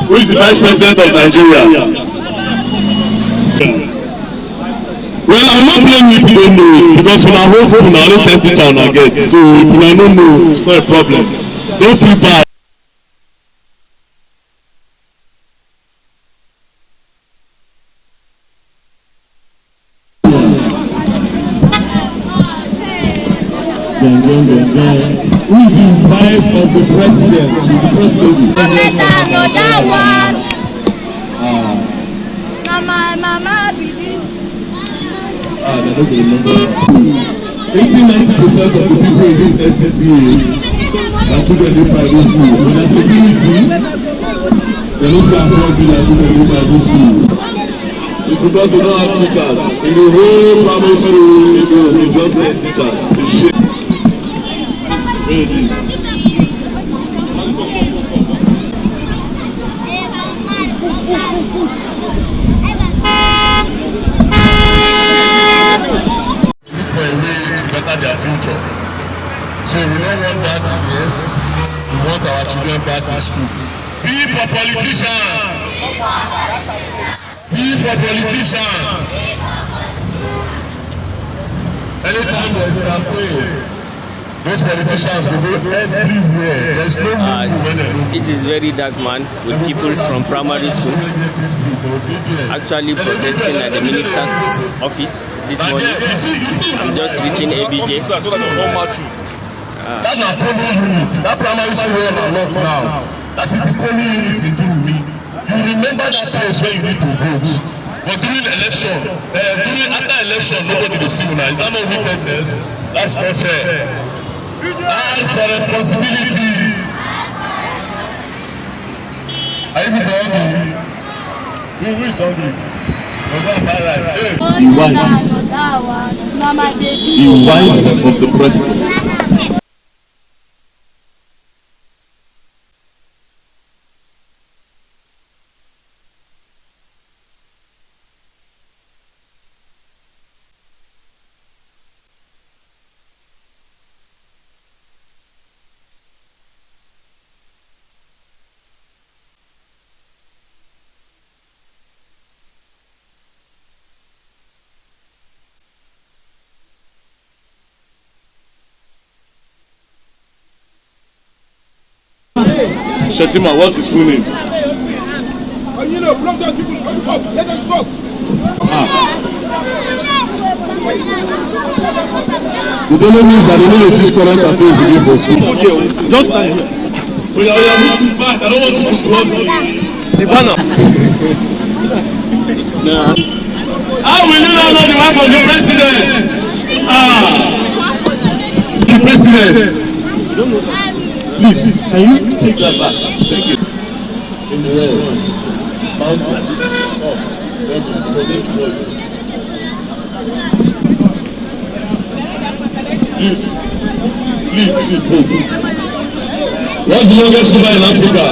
who is the Vice President of Nigeria. Well, I'm not playing if you don't know it, because in our whole school, now only 10 teachers on get. So if you don't know, it's not a problem. Don't feel bad. Who is the wife of the president? The first lady. Mama, 80-90% of the people in this FCTA are children in private school. When there's security, they don't afford their children in private school. It's because they don't have teachers. In the whole private school, they just need teachers. It's a shame. Really. Their future. So we don't want that in years. We want our children back in school. Be for politicians. Be for politicians. Anytime there's campaign, those politicians will go everywhere. There's no It is VeryDarkMan with people from primary school actually protesting at the minister's office this morning. I'm just reaching ABJ. That's not polling unit. That primary school where I'm not now. That is the polling unit in Durumi. You remember that place where you need to vote. But during election, after election, nobody will see you now. Is that not wickedness? That's not fair. And for responsibilities. Are you hungry? Who is hungry? The wife of the president. Shetima, what's his full name? You know, block those people. Let us talk. The only means that they know it is current affairs again for school. Just stand here. So you are moving back. I don't want you to block the banner. Nah. How will you not know the wife of the president? The president. You don't know that. Please, can you take that back? Thank you. In the red, mountain, up, present voice. Please. What's the longest river in Africa?